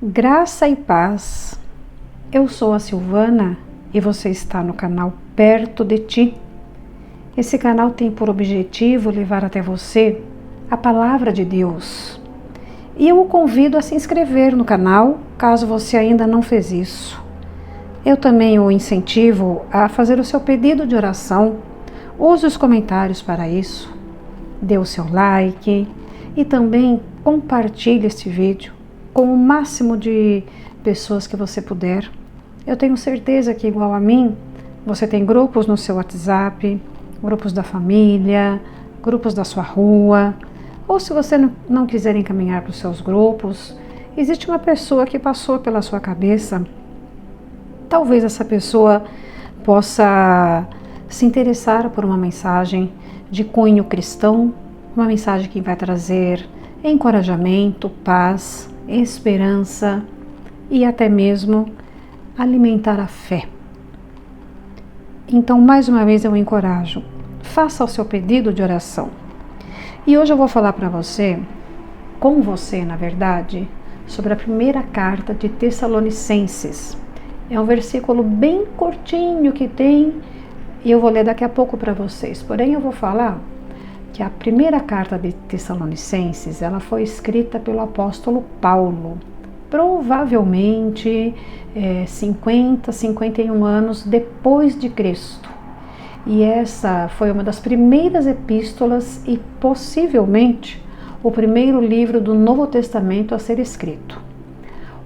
Graça e paz. Eu sou a Silvana e você está no canal Perto de Ti. Esse canal tem por objetivo levar até você a palavra de Deus. E eu o convido a se inscrever no canal, caso você ainda não fez isso. Eu também o incentivo a fazer o seu pedido de oração. Use os comentários para isso. Dê o seu like e também compartilhe este vídeo com o máximo de pessoas que você puder. Eu tenho certeza que, igual a mim, você tem grupos no seu WhatsApp, grupos da família, grupos da sua rua, ou se você não quiser encaminhar para os seus grupos, existe uma pessoa que passou pela sua cabeça. Talvez essa pessoa possa se interessar por uma mensagem de cunho cristão, uma mensagem que vai trazer encorajamento, paz, esperança e até mesmo alimentar a fé. Então, mais uma vez eu encorajo, faça o seu pedido de oração. E hoje eu vou falar para você, com você na verdade, sobre a primeira carta de Tessalonicenses. É um versículo bem curtinho que tem e eu vou ler daqui a pouco para vocês. Porém, eu vou falar que a primeira carta de Tessalonicenses, ela foi escrita pelo apóstolo Paulo, provavelmente 51 anos depois de Cristo. E essa foi uma das primeiras epístolas e possivelmente o primeiro livro do Novo Testamento a ser escrito.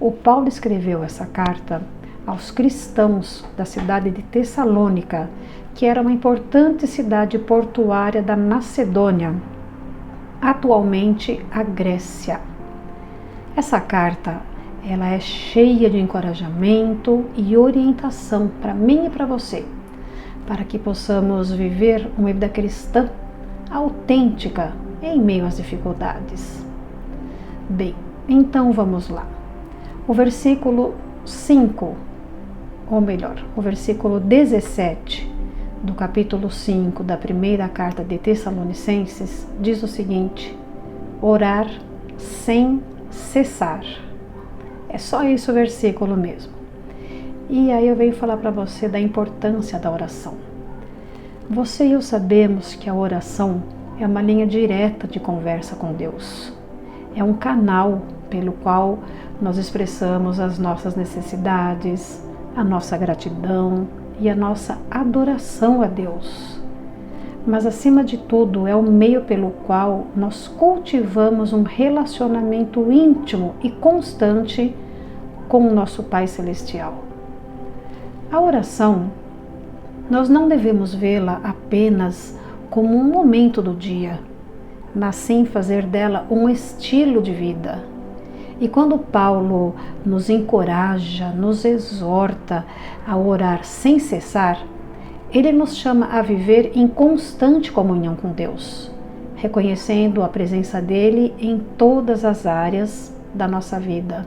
O Paulo escreveu essa carta aos cristãos da cidade de Tessalônica, que era uma importante cidade portuária da Macedônia, atualmente a Grécia. Essa carta, ela é cheia de encorajamento e orientação para mim e para você, para que possamos viver uma vida cristã autêntica em meio às dificuldades. Bem, então vamos lá. O versículo 5, ou melhor, o versículo 17 do capítulo 5 da primeira carta de Tessalonicenses diz o seguinte: orar sem cessar. É só isso o versículo mesmo. E aí eu venho falar para você da importância da oração. Você e eu sabemos que a oração é uma linha direta de conversa com Deus. É um canal pelo qual nós expressamos as nossas necessidades, a nossa gratidão e a nossa adoração a Deus. Mas acima de tudo é o meio pelo qual nós cultivamos um relacionamento íntimo e constante com o nosso Pai Celestial. A oração, nós não devemos vê-la apenas como um momento do dia, mas sim fazer dela um estilo de vida. E quando Paulo nos encoraja, nos exorta a orar sem cessar, ele nos chama a viver em constante comunhão com Deus, reconhecendo a presença dele em todas as áreas da nossa vida.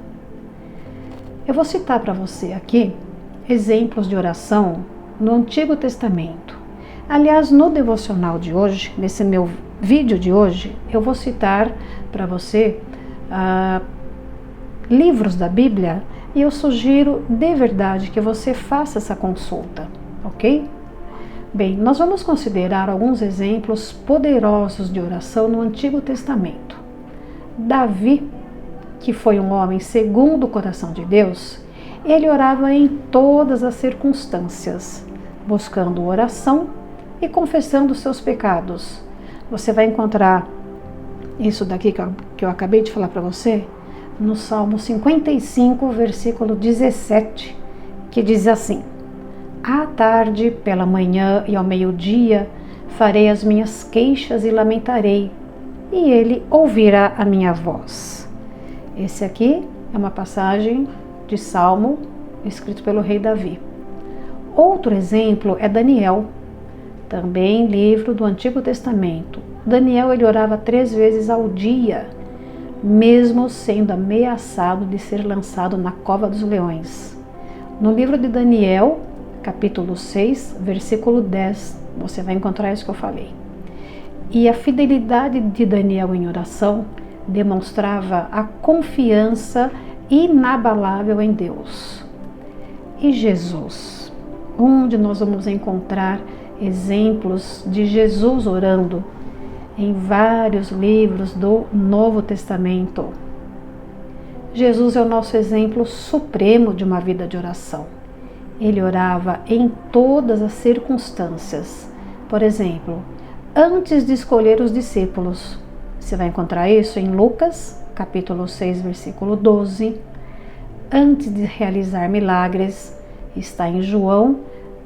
Eu vou citar para você aqui exemplos de oração no Antigo Testamento. Aliás, no devocional de hoje, nesse meu vídeo de hoje, eu vou citar para você livros da Bíblia e eu sugiro de verdade que você faça essa consulta, ok? Bem, nós vamos considerar alguns exemplos poderosos de oração no Antigo Testamento. Davi, que foi um homem segundo o coração de Deus, ele orava em todas as circunstâncias, buscando oração e confessando seus pecados. Você vai encontrar isso daqui que eu acabei de falar para você no Salmo 55, versículo 17, que diz assim: à tarde, pela manhã e ao meio-dia, farei as minhas queixas e lamentarei, e ele ouvirá a minha voz. Esse aqui é uma passagem de Salmo escrito pelo rei Davi. Outro exemplo é Daniel, também livro do Antigo Testamento. Daniel, ele orava 3 vezes ao dia, mesmo sendo ameaçado de ser lançado na cova dos leões. No livro de Daniel, capítulo 6, versículo 10, você vai encontrar isso que eu falei. E a fidelidade de Daniel em oração demonstrava a confiança inabalável em Deus. E Jesus, onde nós vamos encontrar exemplos de Jesus orando em vários livros do Novo Testamento. Jesus é o nosso exemplo supremo de uma vida de oração. Ele orava em todas as circunstâncias. Por exemplo, antes de escolher os discípulos, você vai encontrar isso em Lucas, capítulo 6, versículo 12. Antes de realizar milagres, está em João,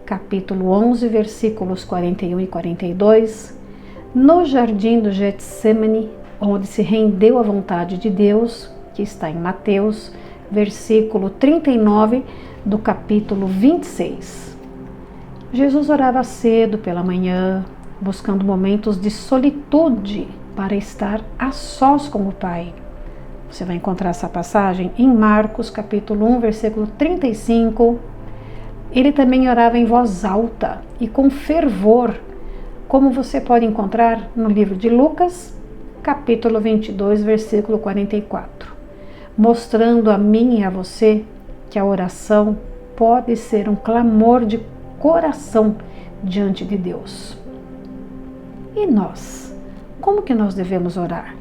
capítulo 11, versículos 41 e 42. No jardim do Getsemane, onde se rendeu à vontade de Deus, que está em Mateus, versículo 39 do capítulo 26. Jesus orava cedo pela manhã, buscando momentos de solitude para estar a sós com o Pai. Você vai encontrar essa passagem em Marcos, capítulo 1, versículo 35. Ele também orava em voz alta e com fervor, como você pode encontrar no livro de Lucas, capítulo 22, versículo 44, mostrando a mim e a você que a oração pode ser um clamor de coração diante de Deus. E nós? Como que nós devemos orar?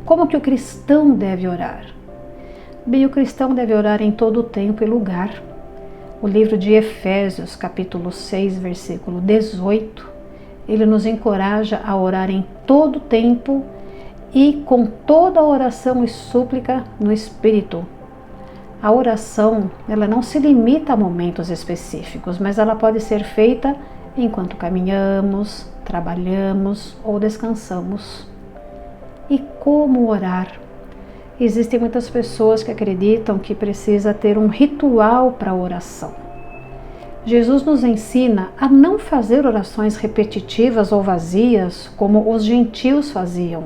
Como que o cristão deve orar? Bem, o cristão deve orar em todo tempo e lugar. O livro de Efésios, capítulo 6, versículo 18, ele nos encoraja a orar em todo tempo e com toda oração e súplica no Espírito. A oração, ela não se limita a momentos específicos, mas ela pode ser feita enquanto caminhamos, trabalhamos ou descansamos. E como orar? Existem muitas pessoas que acreditam que precisa ter um ritual para a oração. Jesus nos ensina a não fazer orações repetitivas ou vazias como os gentios faziam.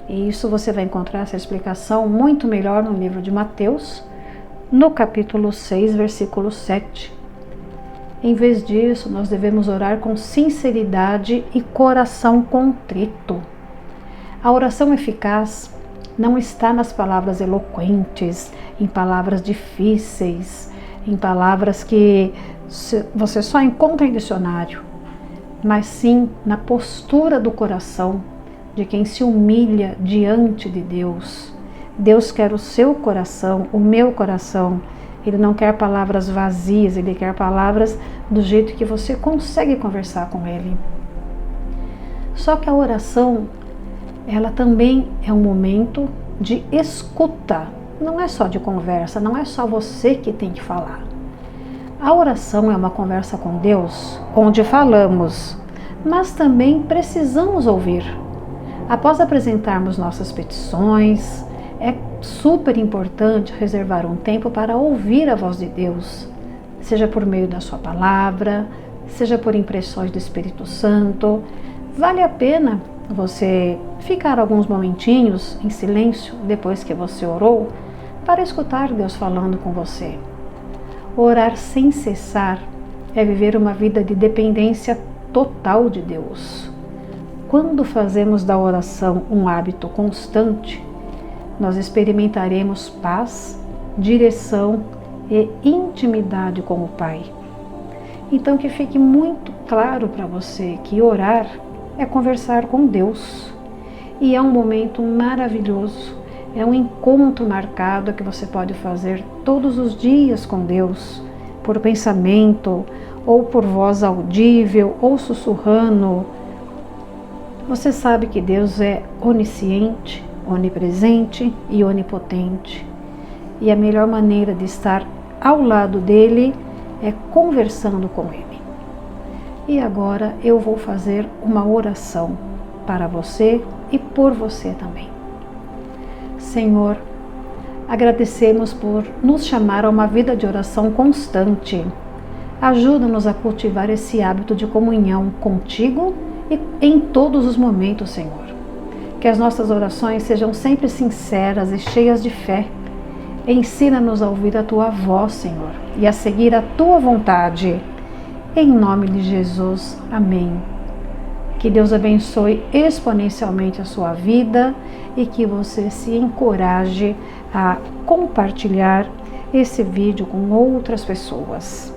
E isso você vai encontrar essa explicação muito melhor no livro de Mateus, no capítulo 6, versículo 7. Em vez disso, nós devemos orar com sinceridade e coração contrito. A oração eficaz não está nas palavras eloquentes, em palavras difíceis, em palavras que você só encontra em dicionário, mas sim na postura do coração de quem se humilha diante de Deus. Deus quer o seu coração, o meu coração. Ele não quer palavras vazias, ele quer palavras do jeito que você consegue conversar com ele. Só que a oração, ela também é um momento de escuta. Não é só de conversa, não é só você que tem que falar. A oração é uma conversa com Deus, onde falamos, mas também precisamos ouvir. Após apresentarmos nossas petições, é super importante reservar um tempo para ouvir a voz de Deus, seja por meio da sua palavra, seja por impressões do Espírito Santo. Vale a pena você ficar alguns momentinhos em silêncio depois que você orou para escutar Deus falando com você. Orar sem cessar é viver uma vida de dependência total de Deus. Quando fazemos da oração um hábito constante, nós experimentaremos paz, direção e intimidade com o Pai. Então que fique muito claro para você que orar é conversar com Deus. E é um momento maravilhoso, é um encontro marcado que você pode fazer todos os dias com Deus, por pensamento, ou por voz audível, ou sussurrando. Você sabe que Deus é onisciente, onipresente e onipotente. E a melhor maneira de estar ao lado dele é conversando com ele. E agora eu vou fazer uma oração para você e por você também. Senhor, agradecemos por nos chamar a uma vida de oração constante. Ajuda-nos a cultivar esse hábito de comunhão contigo e em todos os momentos, Senhor. Que as nossas orações sejam sempre sinceras e cheias de fé. Ensina-nos a ouvir a Tua voz, Senhor, e a seguir a Tua vontade. Em nome de Jesus, amém. Que Deus abençoe exponencialmente a sua vida e que você se encoraje a compartilhar esse vídeo com outras pessoas.